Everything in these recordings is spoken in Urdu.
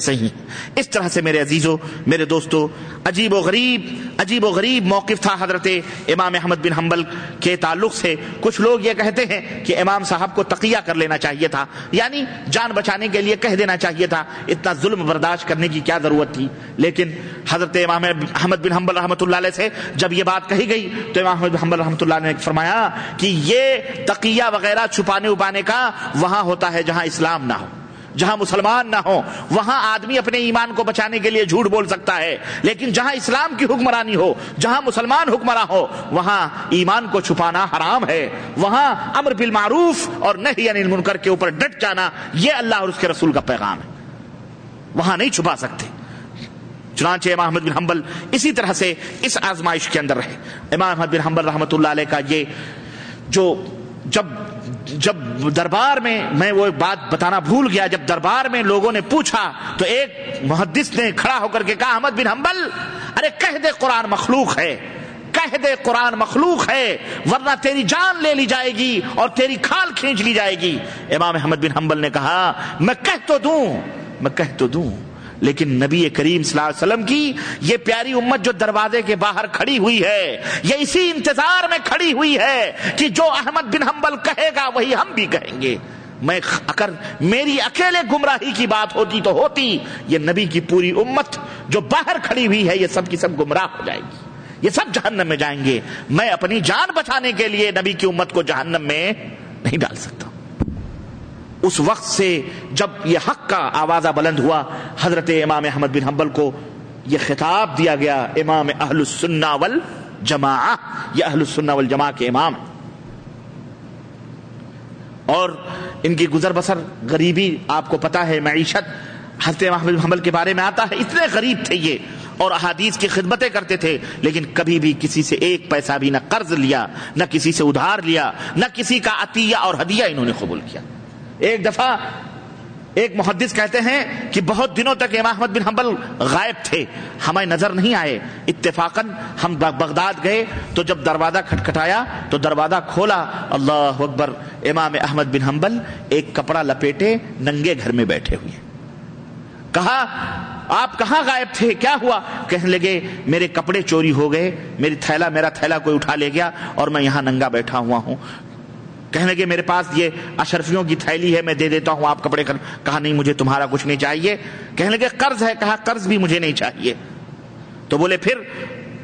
صحیح. اس طرح سے میرے عزیزوں، میرے دوستوں، عجیب و غریب موقف تھا حضرت امام احمد بن حنبل کے تعلق سے. کچھ لوگ یہ کہتے ہیں کہ امام صاحب کو تقیہ کر لینا چاہیے تھا، یعنی جان بچانے کے لیے کہہ دینا چاہیے تھا، اتنا ظلم برداشت کرنے کی کیا ضرورت تھی. لیکن حضرت امام احمد بن حنبل رحمۃ اللہ علیہ سے جب یہ بات کہی گئی تو امام احمد بن حنبل رحمۃ اللہ علیہ نے فرمایا کہ یہ تقیہ وغیرہ چھپانے اپانے کا وہاں ہوتا ہے جہاں اسلام نہ ہو، جہاں مسلمان نہ ہو. وہاں آدمی اپنے ایمان کو بچانے کے لیے جھوٹ بول سکتا ہے، لیکن جہاں اسلام کی حکمرانی ہو، جہاں مسلمان حکمراں ہو، وہاں ایمان کو چھپانا حرام ہے. وہاں امر بالمعروف اور نہی عن المنکر کے اوپر ڈٹ جانا یہ اللہ اور اس کے رسول کا پیغام ہے، وہاں نہیں چھپا سکتے. چنانچہ امام احمد بن حنبل اسی طرح سے اس آزمائش کے اندر رہے. امام احمد بن حنبل رحمۃ اللہ علیہ کا یہ جو جب دربار میں وہ بات بتانا بھول گیا، جب دربار میں لوگوں نے پوچھا تو ایک محدث نے کھڑا ہو کر کے کہا احمد بن حنبل ارے کہہ دے قرآن مخلوق ہے، کہہ دے قرآن مخلوق ہے، ورنہ تیری جان لے لی جائے گی اور تیری کھال کھینچ لی جائے گی. امام احمد بن حنبل نے کہا میں کہہ تو دوں لیکن نبی کریم صلی اللہ علیہ وسلم کی یہ پیاری امت جو دروازے کے باہر کھڑی ہوئی ہے، یہ اسی انتظار میں کھڑی ہوئی ہے کہ جو احمد بن حنبل کہے گا وہی ہم بھی کہیں گے. اگر میری اکیلے گمراہی کی بات ہوتی تو ہوتی، یہ نبی کی پوری امت جو باہر کھڑی ہوئی ہے یہ سب کی سب گمراہ ہو جائے گی، یہ سب جہنم میں جائیں گے. میں اپنی جان بچانے کے لیے نبی کی امت کو جہنم میں نہیں ڈال سکتا. اس وقت سے جب یہ حق کا آوازہ بلند ہوا، حضرت امام احمد بن حنبل کو یہ خطاب دیا گیا امام اہل السنہ والجماعہ، یہ اہل السنہ والجماعہ کے امام. اور ان کی گزر بسر غریبی آپ کو پتا ہے، معیشت حضرت امام احمد بن حنبل کے بارے میں آتا ہے اتنے غریب تھے یہ، اور احادیث کی خدمتیں کرتے تھے، لیکن کبھی بھی کسی سے ایک پیسہ بھی نہ قرض لیا، نہ کسی سے ادھار لیا، نہ کسی کا عطیہ اور ہدیہ انہوں نے قبول کیا. ایک دفعہ ایک محدث کہتے ہیں کہ بہت دنوں تک امام احمد بن حنبل غائب تھے، ہمیں نظر نہیں آئے. اتفاقاً ہم بغداد گئے تو جب دروازہ کھٹکھٹایا تو دروازہ کھولا، اللہ اکبر، امام احمد بن حنبل ایک کپڑا لپیٹے ننگے گھر میں بیٹھے ہوئے. کہا آپ کہاں غائب تھے، کیا ہوا؟ کہنے لگے میرے کپڑے چوری ہو گئے، میرا تھیلا کوئی اٹھا لے گیا اور میں یہاں ننگا بیٹھا ہوا ہوں. کہنے لگے میرے پاس یہ اشرفیوں کی تھیلی ہے، میں دے دیتا ہوں آپ کپڑے. کہا نہیں مجھے تمہارا کچھ نہیں چاہیے. کہنے لگے قرض ہے، کہا قرض بھی مجھے نہیں چاہیے. تو بولے پھر؟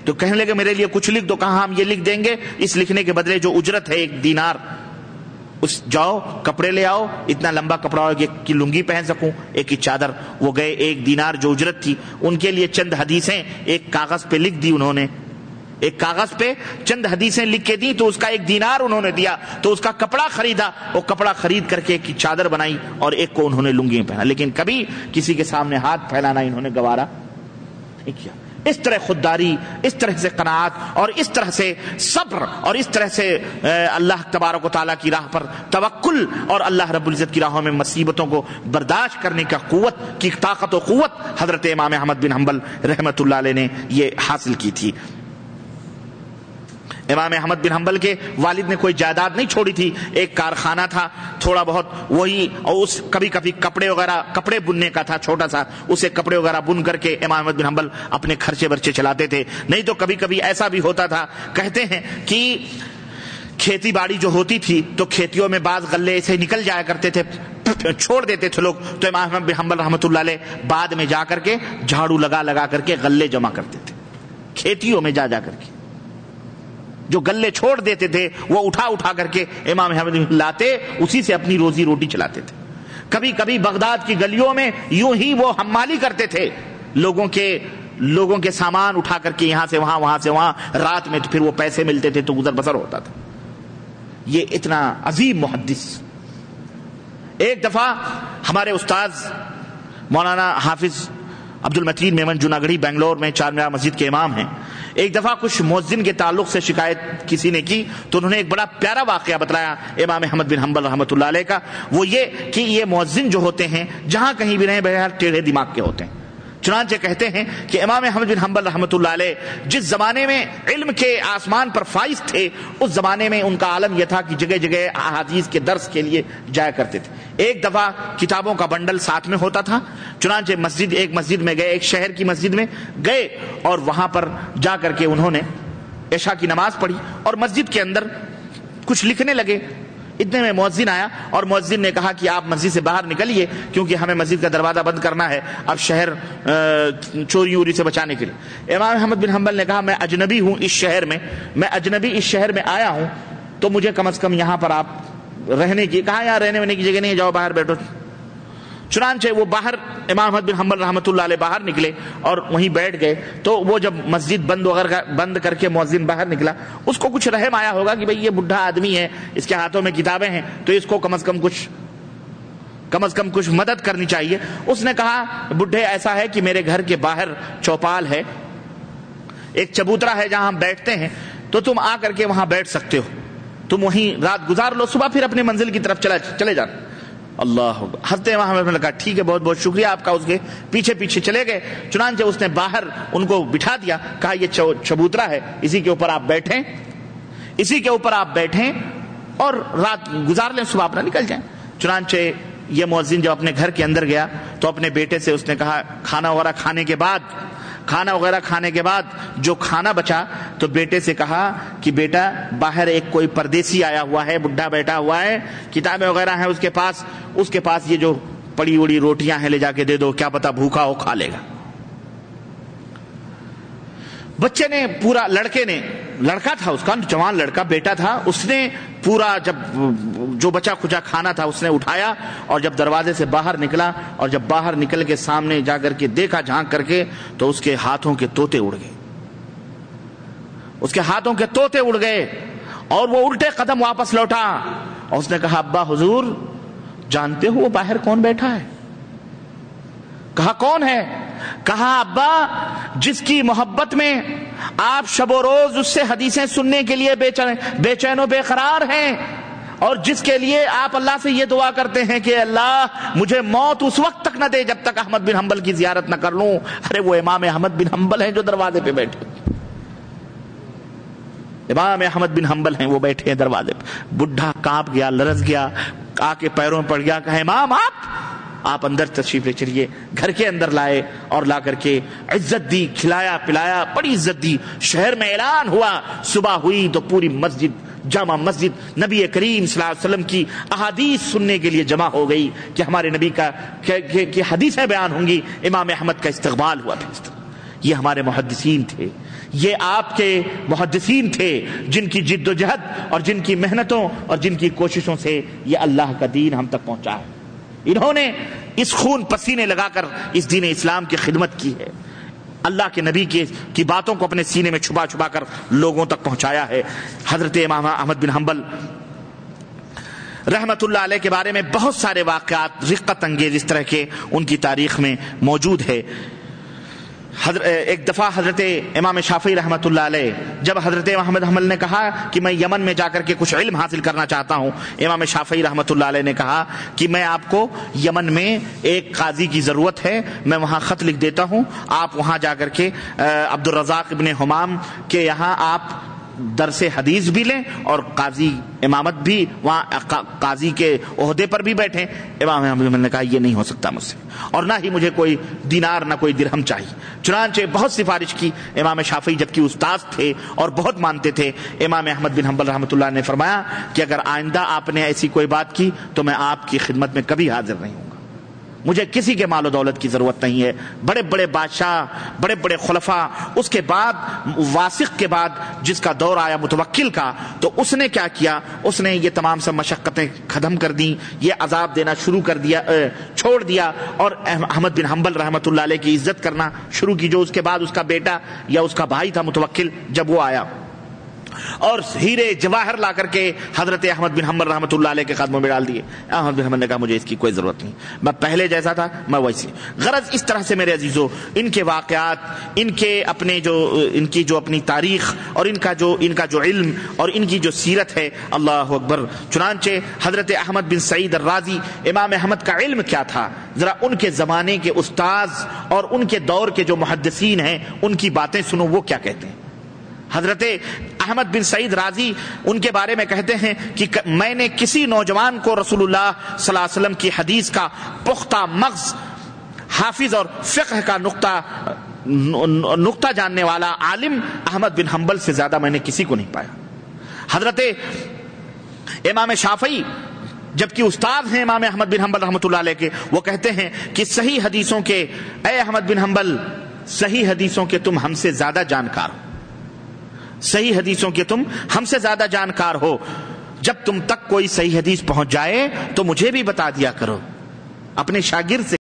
تو کہنے لگے میرے لیے کچھ لکھ دو. کہا ہم یہ لکھ دیں گے، اس لکھنے کے بدلے جو اجرت ہے 1 دینار، اس جاؤ کپڑے لے آؤ، اتنا لمبا کپڑا ہو کہ لنگی پہن سکوں، ایک کی چادر. وہ گئے، 1 دینار جو اجرت تھی ان کے لیے چند حدیثیں ایک کاغذ پہ لکھ دی انہوں نے، ایک کاغذ پہ چند حدیثیں لکھ کے دی، تو اس کا 1 دینار انہوں نے دیا. تو اس کا کپڑا خریدا، وہ کپڑا خرید کر کے ایک کی چادر بنائی اور ایک کو انہوں نے لنگی پہنا. لیکن کبھی کسی کے سامنے ہاتھ پھیلانا انہوں نے گوارا نہیں کیا. اس طرح خودداری، اس طرح سے قناعت، اور اس طرح سے صبر، اور اس طرح سے اللہ تبارک و تعالیٰ کی راہ پر توکل اور اللہ رب العزت کی راہوں میں مصیبتوں کو برداشت کرنے کا قوت کی طاقت و قوت حضرت امام احمد بن حنبل رحمۃ اللہ علیہ نے یہ حاصل کی تھی. امام احمد بن حنبل کے والد نے کوئی جائیداد نہیں چھوڑی تھی، ایک کارخانہ تھا تھوڑا بہت وہی، اور اس کبھی کپڑے بننے کا تھا چھوٹا سا، اسے کپڑے وغیرہ بن کر کے امام احمد بن حنبل اپنے خرچے برچے چلاتے تھے. نہیں تو کبھی کبھی ایسا بھی ہوتا تھا، کہتے ہیں کہ کھیتی باڑی جو ہوتی تھی تو کھیتیوں میں بعض غلے ایسے نکل جایا کرتے تھے، چھوڑ دیتے تھے لوگ، تو امام احمد بن حنبل رحمۃ اللہ علیہ بعد میں جا کر کے جھاڑو لگا کر کے غلے جمع کرتے تھے کھیتیوں میں جا کر کے. جو غلے چھوڑ دیتے تھے وہ اٹھا کر کے امام احمد لاتے، اسی سے اپنی روزی روٹی چلاتے تھے. کبھی کبھی بغداد کی گلیوں میں یوں ہی وہ حمالی کرتے تھے، لوگوں کے سامان اٹھا کر کے یہاں سے وہاں سے وہاں، رات میں تو پھر وہ پیسے ملتے تھے تو گزر بسر ہوتا تھا. یہ اتنا عظیم محدث. ایک دفعہ ہمارے استاذ مولانا حافظ عبد المتین میمن جناگڑھی بنگلور میں چار مینار مسجد کے امام ہیں. ایک دفعہ کچھ مؤذن کے تعلق سے شکایت کسی نے کی تو انہوں نے ایک بڑا پیارا واقعہ بتلایا امام احمد بن حنبل رحمۃ اللہ علیہ کا. وہ یہ کہ یہ مؤذن جو ہوتے ہیں جہاں کہیں بھی رہیں بہرحال ٹیڑھے دماغ کے ہوتے ہیں، چنانچہ کہتے ہیں کہ امام احمد بن حنبل رحمۃ اللہ علیہ جس زمانے میں علم کے آسمان پر فائز تھے، اس زمانے میں ان کا عالم یہ تھا کہ جگہ جگہ احادیث کے درس کے لیے جایا کرتے تھے۔ ایک دفعہ کتابوں کا بنڈل ساتھ میں ہوتا تھا، چنانچہ ایک مسجد میں گئے، ایک شہر کی مسجد میں گئے، اور وہاں پر جا کر کے انہوں نے عشاء کی نماز پڑھی اور مسجد کے اندر کچھ لکھنے لگے۔ اتنے میں مؤذن آیا اور مؤذن نے کہا کہ آپ مسجد سے باہر نکلیے، کیونکہ ہمیں مسجد کا دروازہ بند کرنا ہے اب شہر چوری ووری سے بچانے کے لیے۔ امام احمد بن حنبل نے کہا میں اجنبی ہوں اس شہر میں آیا ہوں، تو مجھے کم از کم یہاں پر آپ رہنے کی، کہا یہاں رہنے وہنے کی جگہ نہیں ہے، جاؤ باہر بیٹھو۔ چنانچہ وہ باہر امام احمد بن حنبل رحمۃ اللہ علیہ باہر نکلے اور وہیں بیٹھ گئے۔ تو وہ جب مسجد بند کر کے مؤذن باہر نکلا، اس کو کچھ رحم آیا ہوگا کہ بھئی یہ بڈھا آدمی ہے، اس کے ہاتھوں میں کتابیں ہیں، تو اس کو کم از کم کچھ مدد کرنی چاہیے۔ اس نے کہا بڈھے ایسا ہے کہ میرے گھر کے باہر چوپال ہے، ایک چبوترا ہے جہاں ہم بیٹھتے ہیں، تو تم آ کر کے وہاں بیٹھ سکتے ہو، تم وہیں رات گزار لو، صبح پھر اپنی منزل کی طرف چلے جانا۔ اللہ حضرت امام احمد نے کہا ٹھیک ہے، بہت بہت شکریہ آپ کا۔ اس کے پیچھے پیچھے چلے گئے، چنانچہ اس نے باہر ان کو بٹھا دیا، کہا یہ چبوترا ہے، اسی کے اوپر آپ بیٹھیں اور رات گزار لیں، صبح اپنا نکل جائیں۔ چنانچہ یہ مؤذن جب اپنے گھر کے اندر گیا تو اپنے بیٹے سے اس نے کہا کھانا وغیرہ کھانے کے بعد جو کھانا بچا تو بیٹے سے کہا کہ بیٹا باہر ایک کوئی پردیسی آیا ہوا ہے، بڈھا بیٹھا ہوا ہے، کتابیں وغیرہ ہیں اس کے پاس یہ جو پڑی اڑی روٹیاں ہیں لے جا کے دے دو، کیا پتا بھوکا ہو کھا لے گا۔ بچے نے پورا، لڑکا تھا اس کا، جوان لڑکا بیٹا تھا، اس نے پورا جب جو بچا کھچا کھانا تھا اس نے اٹھایا، اور جب دروازے سے باہر نکلا اور جب باہر نکل کے سامنے جا کر کے دیکھا جھانک کر کے، تو اس کے ہاتھوں کے طوطے اڑ گئے اور وہ الٹے قدم واپس لوٹا اور اس نے کہا ابا حضور جانتے ہو وہ باہر کون بیٹھا ہے؟ کہا کون ہے؟ کہا ابا جس کی محبت میں آپ شب و روز اس سے حدیثیں سننے کے لیے بے چین و بے قرار ہیں، اور جس کے لیے آپ اللہ سے یہ دعا کرتے ہیں کہ اللہ مجھے موت اس وقت تک نہ دے جب تک احمد بن حنبل کی زیارت نہ کر لوں۔ ارے وہ امام احمد بن حنبل ہیں جو دروازے پہ بیٹھے، امام احمد بن حنبل ہیں، وہ بیٹھے ہیں دروازے پہ۔ بڈھا کانپ گیا، لرز گیا، آ کے پیروں پڑ گیا، کہا امام آپ اندر تشریف لے چلیے۔ گھر کے اندر لائے اور لا کر کے عزت دی، کھلایا پلایا، بڑی عزت دی۔ شہر میں اعلان ہوا، صبح ہوئی تو پوری جامع مسجد نبی کریم صلی اللہ علیہ وسلم کی احادیث سننے کے لیے جمع ہو گئی کہ ہمارے نبی کی حدیثیں بیان ہوں گی۔ امام احمد کا استقبال ہوا۔ یہ ہمارے محدثین تھے، یہ آپ کے محدثین تھے جن کی جد و جہد اور جن کی محنتوں اور جن کی کوششوں سے یہ اللہ کا دین ہم تک پہنچا ہے۔ انہوں نے اس خون پسینے لگا کر اس دین اسلام کی خدمت کی ہے، اللہ کے نبی کی باتوں کو اپنے سینے میں چھپا چھپا کر لوگوں تک پہنچایا ہے۔ حضرت امام احمد بن حنبل رحمت اللہ علیہ کے بارے میں بہت سارے واقعات رقت انگیز اس طرح کے ان کی تاریخ میں موجود ہے۔ ایک دفعہ حضرت امام شافعی رحمت اللہ علیہ جب حضرت احمد حنبل نے کہا کہ میں یمن میں جا کر کے کچھ علم حاصل کرنا چاہتا ہوں، امام شافعی رحمت اللہ علیہ نے کہا کہ میں آپ کو یمن میں ایک قاضی کی ضرورت ہے، میں وہاں خط لکھ دیتا ہوں، آپ وہاں جا کر کے عبد الرزاق ابن حمام کے یہاں آپ درس حدیث بھی لیں اور قاضی امامت بھی، وہاں قاضی کے عہدے پر بھی بیٹھیں۔ امام احمد نے کہا یہ نہیں ہو سکتا مجھ سے، اور نہ ہی مجھے کوئی دینار نہ کوئی درہم چاہیے۔ چنانچہ بہت سفارش کی امام شافعی، جبکہ استاد تھے اور بہت مانتے تھے۔ امام احمد بن حنبل رحمۃ اللہ نے فرمایا کہ اگر آئندہ آپ نے ایسی کوئی بات کی تو میں آپ کی خدمت میں کبھی حاضر نہیں ہوں گا، مجھے کسی کے مال و دولت کی ضرورت نہیں ہے۔ بڑے بڑے بادشاہ، بڑے بڑے خلفاء، اس کے بعد واسق کے بعد جس کا دور آیا متوکل کا، تو اس نے کیا کیا، اس نے یہ تمام سب مشقتیں ختم کر دیں، یہ عذاب دینا چھوڑ دیا اور احمد بن حنبل رحمۃ اللہ علیہ کی عزت کرنا شروع کی۔ جو اس کے بعد اس کا بیٹا یا اس کا بھائی تھا متوکل، جب وہ آیا اور ہیرے جواہر لا کر کے حضرت احمد بن حنبل رحمۃ اللہ علیہ کے قدموں میں ڈال دیے. احمد بن حنبل نے کہا مجھے اس کی کوئی ضرورت نہیں, میں پہلے جیسا تھا میں ویسی. غرض اس طرح سے میرے عزیزو ان کے واقعات, ان کے اپنے ان کی جو اپنی تاریخ اور ان کا جو علم اور ان کی جو سیرت ہے, اللہ اکبر. چنانچہ حضرت احمد بن سعید الرازی, امام احمد کا علم کیا تھا, ذرا ان کے زمانے کے استاذ اور ان کے دور کے جو محدثین ہیں ان کی باتیں سنو, وہ کیا کہتے ہیں. حضرت احمد بن سعید رازی ان کے بارے میں کہتے ہیں کہ میں نے کسی نوجوان کو رسول اللہ صلی اللہ علیہ وسلم کی حدیث کا پختہ مغز حافظ اور فقہ کا نقطہ جاننے والا عالم احمد بن حنبل سے زیادہ میں نے کسی کو نہیں پایا. حضرت امام شافعی جبکہ استاد ہیں امام احمد بن حنبل رحمۃ اللہ علیہ کے, وہ کہتے ہیں کہ صحیح حدیثوں کے اے احمد بن حنبل, صحیح حدیثوں کے تم ہم سے زیادہ جانکار ہو, صحیح حدیثوں کے تم ہم سے زیادہ جانکار ہو. جب تم تک کوئی صحیح حدیث پہنچ جائے تو مجھے بھی بتا دیا کرو, اپنے شاگرد سے